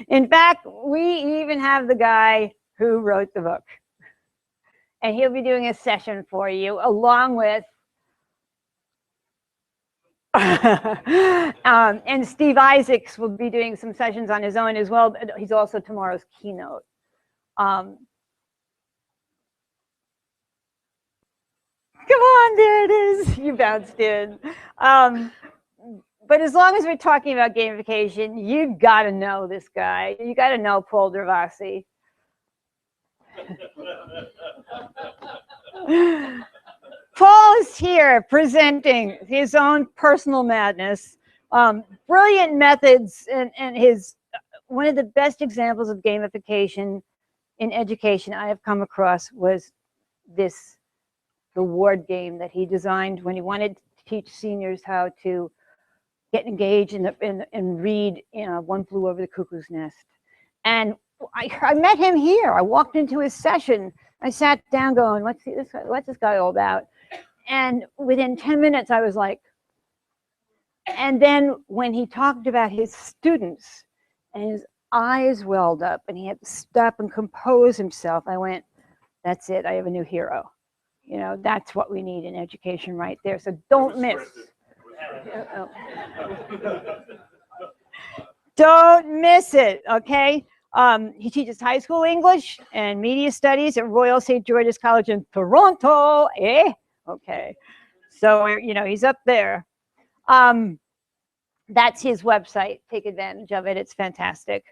In fact, we even have the guy who wrote the book. And he'll be doing a session for you along with and Steve Isaacs will be doing some sessions on his own as well. He's also tomorrow's keynote. Come on, there it is. You bounced in. But as long as we're talking about gamification, you got to know this guy. You got to know Paul Dervasi. Paul is here presenting his own personal madness, brilliant methods, and his one of the best examples of gamification in education I have come across was the word game that he designed when he wanted to teach seniors how to get engaged and read One Flew Over the Cuckoo's Nest. And I met him here. I walked into his session. I sat down going, what's this guy all about? And within 10 minutes, I was like, and then when he talked about his students and his eyes welled up and he had to stop and compose himself, I went, that's it. I have a new hero. You know, that's what we need in education right there. So don't miss. Don't miss it, okay? He teaches high school English and media studies at Royal St. George's College in Toronto, eh? Okay, so, you know, he's up there. That's his website. Take advantage of it. It's fantastic.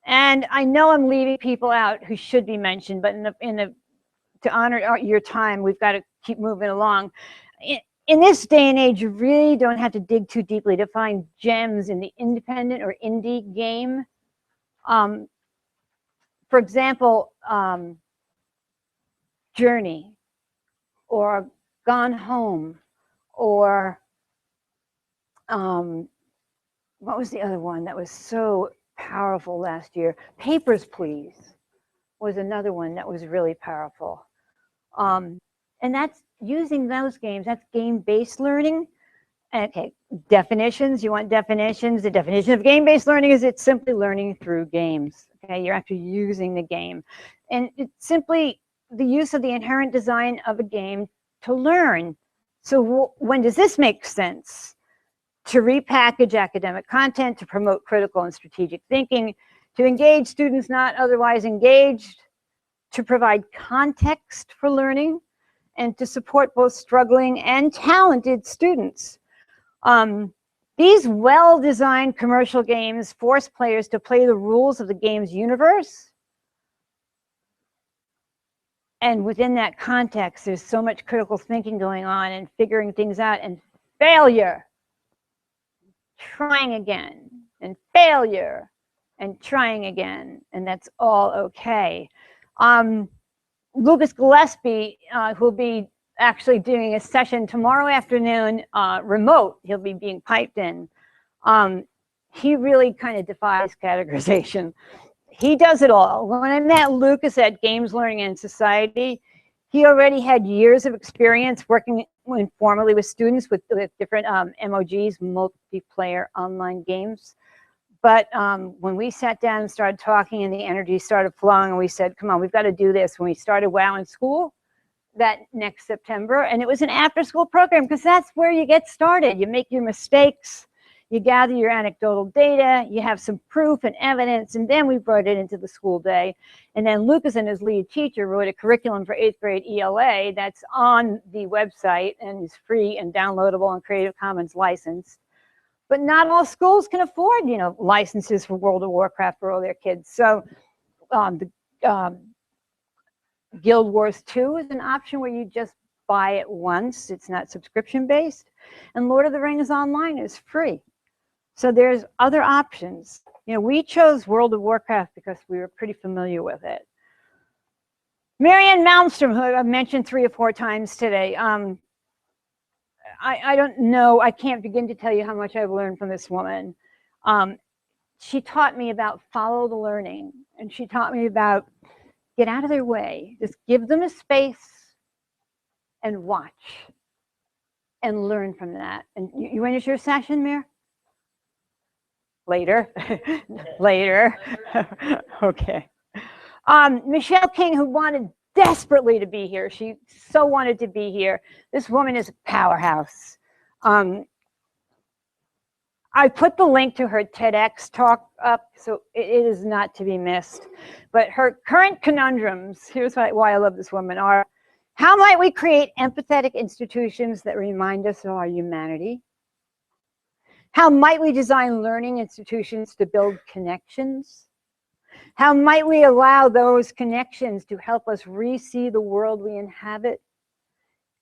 And I know I'm leaving people out who should be mentioned, but to honor your time, we've got to keep moving along. In this day and age, you really don't have to dig too deeply to find gems in the independent or indie game. For example, Journey, or Gone Home, or what was the other one that was so powerful last year? Papers, Please was another one that was really powerful. And that's using those games, that's game-based learning. Okay, definitions, you want definitions. The definition of game-based learning is it's simply learning through games. Okay, you're actually using the game. And it's simply the use of the inherent design of a game to learn. So when does this make sense? To repackage academic content, to promote critical and strategic thinking, to engage students not otherwise engaged, to provide context for learning, and to support both struggling and talented students. These well-designed commercial games force players to play the rules of the game's universe. And within that context, there's so much critical thinking going on and figuring things out, and failure, trying again, and failure, and trying again, and that's all okay. Lucas Gillespie, who'll be actually doing a session tomorrow afternoon, remote, he'll be being piped in. He really kind of defies categorization. He does it all. When I met Lucas at Games Learning and Society, he already had years of experience working informally with students with different MOGs, multiplayer online games. But when we sat down and started talking and the energy started flowing, and we said, come on, we've got to do this. When we started WOW in School that next September, and it was an after-school program because that's where you get started. You make your mistakes, you gather your anecdotal data, you have some proof and evidence, and then we brought it into the school day. And then Lucas and his lead teacher wrote a curriculum for 8th grade ELA that's on the website and is free and downloadable and Creative Commons licensed. But not all schools can afford, you know, licenses for World of Warcraft for all their kids. So Guild Wars 2 is an option where you just buy it once. It's not subscription based. And Lord of the Rings Online is free. So there's other options. You know, we chose World of Warcraft because we were pretty familiar with it. Marianne Malmstrom, who I've mentioned 3 or 4 times today. I don't know, I can't begin to tell you how much I've learned from this woman. She taught me about follow the learning, and she taught me about get out of their way. Just give them a space and watch and learn from that. And you went into your session, Mir? Later. Later. Okay. Michelle King, who wanted desperately to be here. She so wanted to be here. This woman is a powerhouse. I put the link to her TEDx talk up, so it is not to be missed. But her current conundrums, here's why I love this woman, are how might we create empathetic institutions that remind us of our humanity? How might we design learning institutions to build connections? How might we allow those connections to help us re-see the world we inhabit?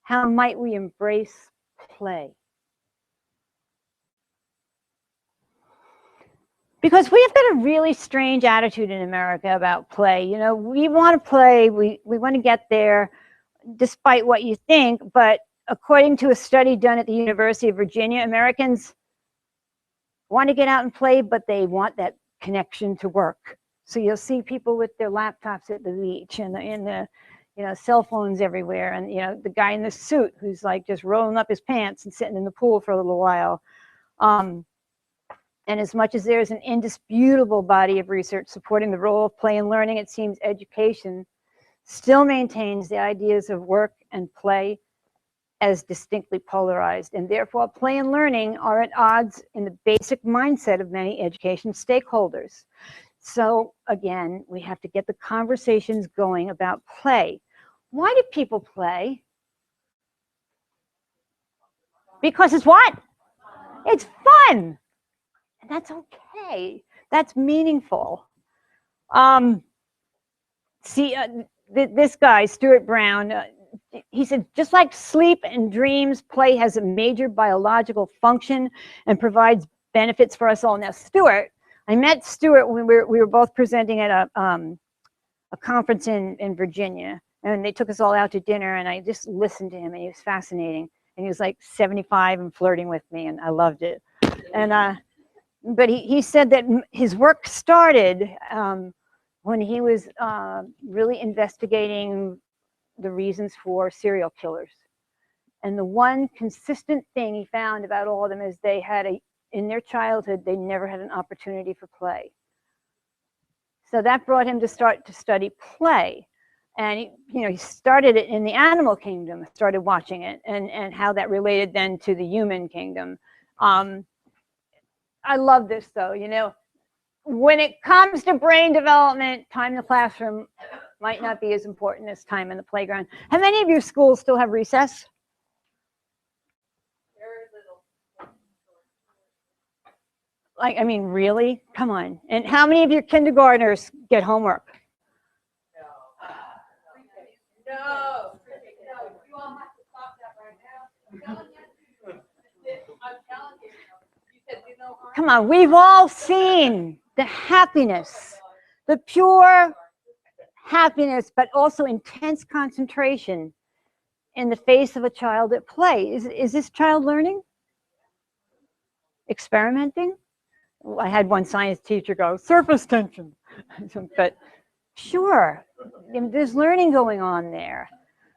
How might we embrace play? Because we've got a really strange attitude in America about play. You know, we want to play, we want to get there, despite what you think, but according to a study done at the University of Virginia, Americans want to get out and play, but they want that connection to work. So you'll see people with their laptops at the beach and the you know, cell phones everywhere, and you know, the guy in the suit who's like just rolling up his pants and sitting in the pool for a little while. And as much as there's an indisputable body of research supporting the role of play in learning, it seems education still maintains the ideas of work and play as distinctly polarized, and therefore play and learning are at odds in the basic mindset of many education stakeholders. So again, we have to get the conversations going about play. Why do people play? Because it's what? It's fun. And that's okay. That's meaningful. This guy, Stewart Brown, he said, just like sleep and dreams, play has a major biological function and provides benefits for us all. Now, Stewart, I met Stewart when we were both presenting at a conference in Virginia, and they took us all out to dinner, and I just listened to him, and he was fascinating. And he was like 75 and flirting with me, and I loved it. And but he said that his work started when he was really investigating the reasons for serial killers. And the one consistent thing he found about all of them is they had in their childhood, they never had an opportunity for play. So that brought him to start to study play. And he started it in the animal kingdom, started watching it, and how that related then to the human kingdom. I love this though, you know, when it comes to brain development, time in the classroom might not be as important as time in the playground. How many of your schools still have recess? Very little. Like, I mean, really? Come on. And how many of your kindergartners get homework? No. No. You all have to stop that right now. I'm telling you. I'm telling you. You said do no harm. Come on, we've all seen the happiness, the pure happiness, but also intense concentration in the face of a child at play. Is this child learning? Experimenting? I had one science teacher go, surface tension. But sure, there's learning going on there.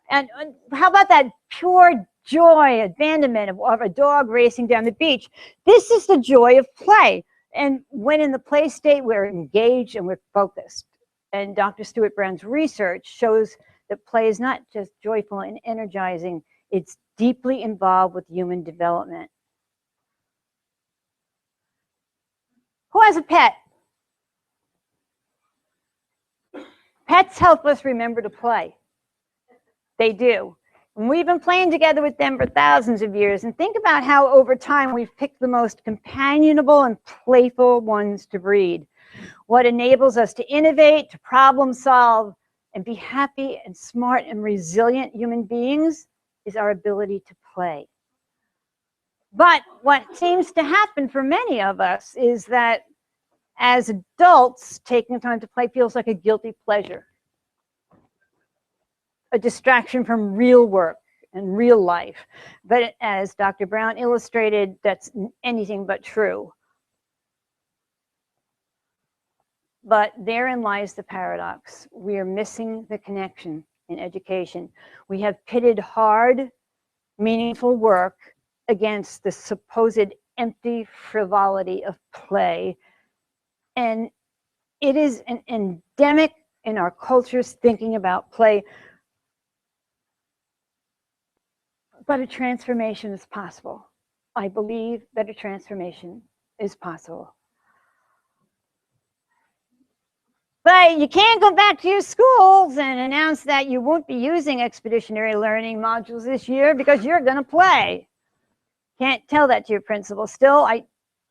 And how about that pure joy, abandonment of a dog racing down the beach? This is the joy of play. And when in the play state, we're engaged and we're focused. And Dr. Stewart Brown's research shows that play is not just joyful and energizing, it's deeply involved with human development. Who has a pet? Pets help us remember to play. They do. And we've been playing together with them for thousands of years. And think about how over time we've picked the most companionable and playful ones to breed. What enables us to innovate, to problem solve, and be happy and smart and resilient human beings is our ability to play. But what seems to happen for many of us is that as adults, taking time to play feels like a guilty pleasure. a distraction from real work and real life. But as Dr. Brown illustrated, that's anything but true. But therein lies the paradox. We are missing the connection in education. We have pitted hard, meaningful work against the supposed empty frivolity of play. And it is an endemic in our culture's thinking about play. But a transformation is possible. I believe that a transformation is possible. But you can't go back to your schools and announce that you won't be using expeditionary learning modules this year because you're going to play. Can't tell that to your principal. Still, I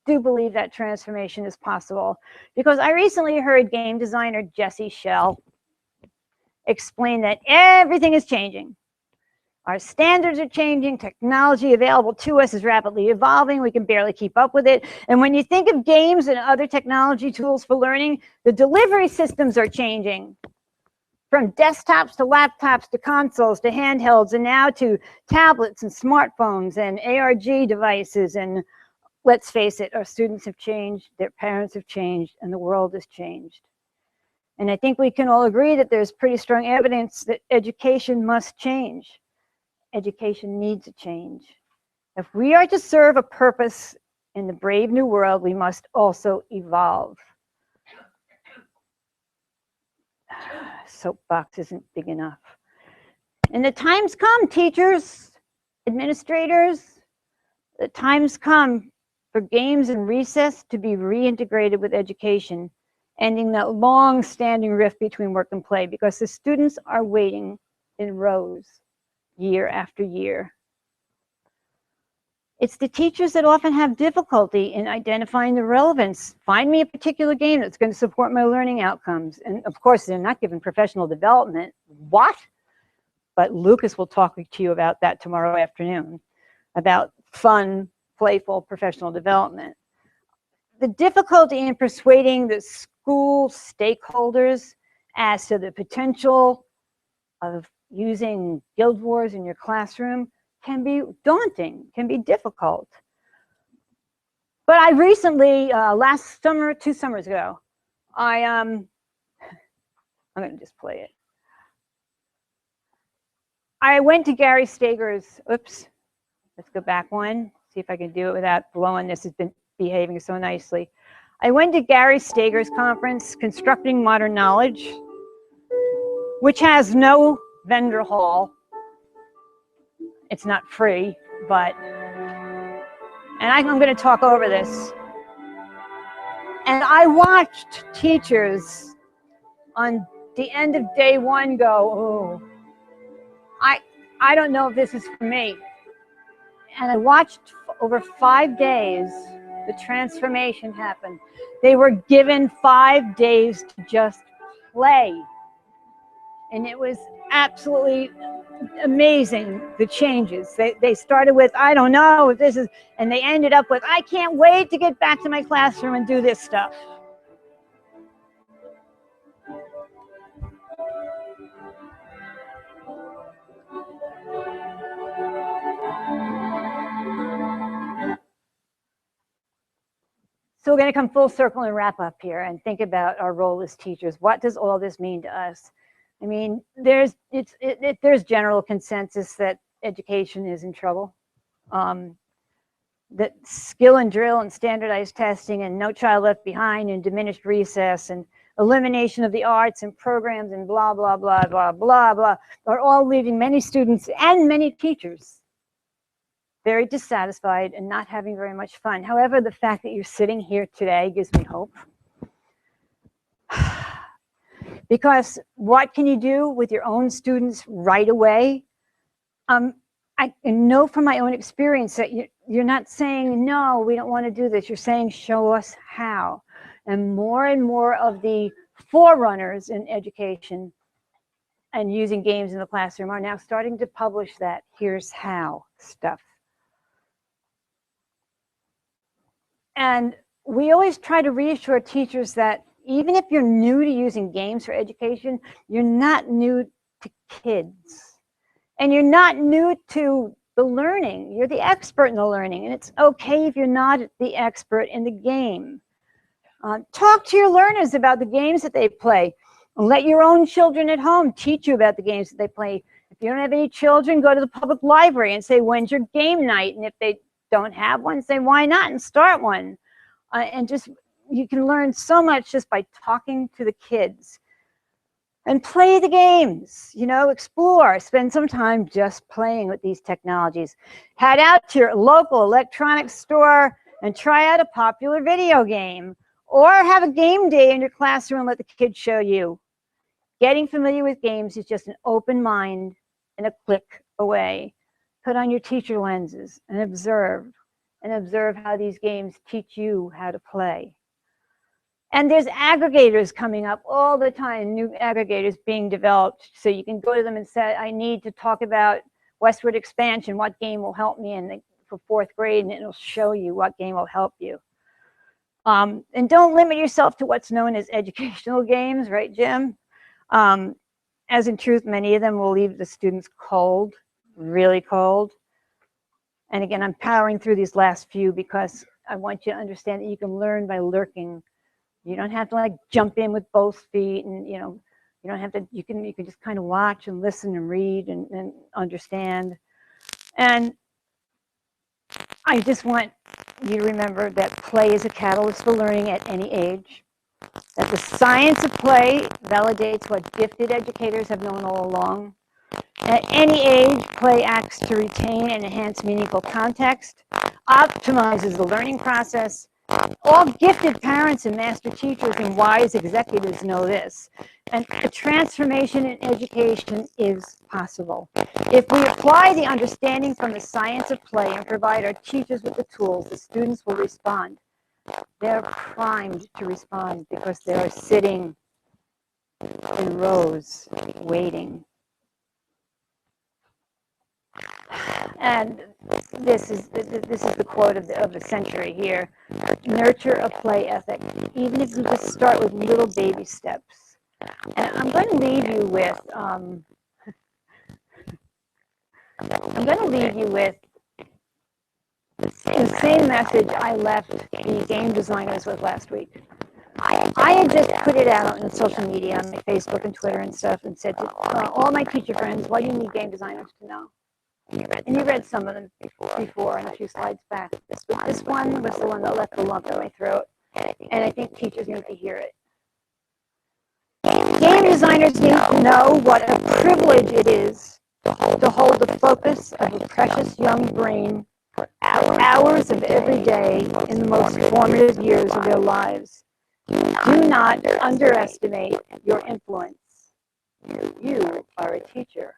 do believe that transformation is possible because I recently heard game designer Jesse Schell explain that everything is changing. Our standards are changing. Technology available to us is rapidly evolving. We can barely keep up with it. And when you think of games and other technology tools for learning, the delivery systems are changing. From desktops to laptops to consoles to handhelds and now to tablets and smartphones and ARG devices. And let's face it, our students have changed, their parents have changed, and the world has changed. And I think we can all agree that there's pretty strong evidence that education must change. Education needs a change. If we are to serve a purpose in the brave new world, we must also evolve. Soapbox isn't big enough. And the times come, teachers, administrators, the times come for games and recess to be reintegrated with education, ending that long-standing rift between work and play because the students are waiting in rows year after year. It's the teachers that often have difficulty in identifying the relevance. Find me a particular game that's going to support my learning outcomes. And of course, they're not given professional development. What? But Lucas will talk to you about that tomorrow afternoon, about fun, playful professional development. The difficulty in persuading the school stakeholders as to the potential of using Guild Wars in your classroom can be daunting, can be difficult. But I recently, last summer, 2 summers ago, I'm going to just play it. I went to Gary Steger's, oops, let's go back one, see if I can do it without blowing this. Has been behaving so nicely. I went to Gary Steger's conference, Constructing Modern Knowledge, which has no vendor hall. It's not free, but, and I'm going to talk over this. And I watched teachers on the end of day one go, oh, I don't know if this is for me. And I watched over 5 days the transformation happen. They were given 5 days to just play. And it was absolutely amazing, the changes. They started with, I don't know if this is, and they ended up with, I can't wait to get back to my classroom and do this stuff. So we're going to come full circle and wrap up here and think about our role as teachers. What does all this mean to us? I mean, there's general consensus that education is in trouble. That skill and drill and standardized testing and no child left behind and diminished recess and elimination of the arts and programs and blah, blah, blah, blah, blah, blah, are all leaving many students and many teachers very dissatisfied and not having very much fun. However, the fact that you're sitting here today gives me hope. Because what can you do with your own students right away? I know from my own experience that you're not saying, no, we don't want to do this. You're saying, show us how. And more of the forerunners in education and using games in the classroom are now starting to publish that here's how stuff. And we always try to reassure teachers that even if you're new to using games for education, you're not new to kids. And you're not new to the learning. You're the expert in the learning. And it's okay if you're not the expert in the game. Talk to your learners about the games that they play. And let your own children at home teach you about the games that they play. If you don't have any children, go to the public library and say, when's your game night? And if they don't have one, say, why not? And start one. And just, you can learn so much just by talking to the kids. And play the games, you know, explore, spend some time just playing with these technologies. Head out to your local electronics store and try out a popular video game. Or have a game day in your classroom and let the kids show you. Getting familiar with games is just an open mind and a click away. Put on your teacher lenses and observe how these games teach you how to play. And there's aggregators coming up all the time, new aggregators being developed. So you can go to them and say, I need to talk about westward expansion. What game will help me for 4th grade? And it'll show you what game will help you. And don't limit yourself to what's known as educational games, right, Jim? As in truth, many of them will leave the students cold, really cold. And again, I'm powering through these last few because I want you to understand that you can learn by lurking. You don't have to like jump in with both feet, and you know, you don't have to. You can just kind of watch and listen and read and understand. And I just want you to remember that play is a catalyst for learning at any age. That the science of play validates what gifted educators have known all along. At any age, play acts to retain and enhance meaningful context, optimizes the learning process. All gifted parents and master teachers and wise executives know this. And a transformation in education is possible. If we apply the understanding from the science of play and provide our teachers with the tools, the students will respond. They're primed to respond because they're sitting in rows waiting. And this is the quote of the century here. Nurture a play ethic, even if you just start with little baby steps. And I'm going to leave you with the same message I left the game designers with last week. I had just put it out on social media, on my Facebook and Twitter and stuff, and said to all my teacher friends, what do you need game designers to know? And you read some of them before and a few slides back. This one was the one that left the lump in my throat, and I think teachers need to hear it. Game designers need to know what a privilege it is to hold the focus of a precious young brain for hours of every day in the most formative years of their lives. Do not underestimate your influence. You are a teacher.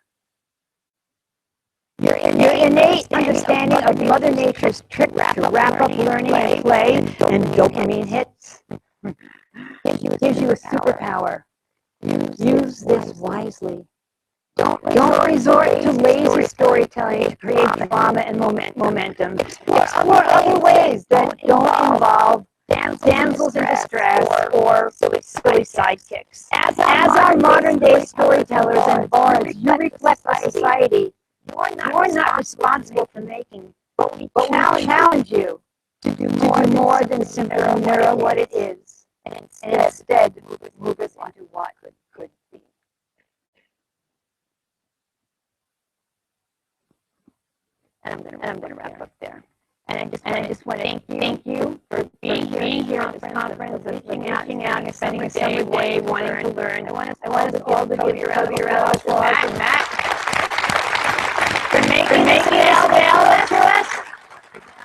Your innate understanding of Mother Nature's trick to wrap up learning and play and dopamine hits gives you a superpower. Use this wisely. Don't resort to lazy storytelling to create drama and momentum. Explore other ways that don't involve damsels in distress or silly sidekicks. As our modern-day storytellers and bards, you reflect our society. You're not responsible for making, but we challenge you to do more than simply mirror what it is, and instead move us into what could be. And I'm going to wrap up there. And I just want to thank you for being here at this conference and reaching out and spending a summer day wanting to learn. I want us all to give your applause and Matt. For making this available to us.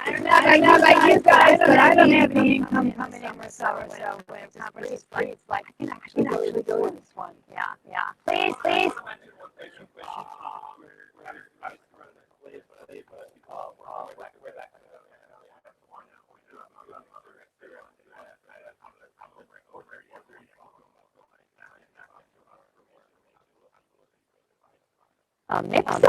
I don't know about you guys, but I don't have any income coming in myself. So when a conference is free, it's like I can actually go to this one. Yeah. Please. Mixer.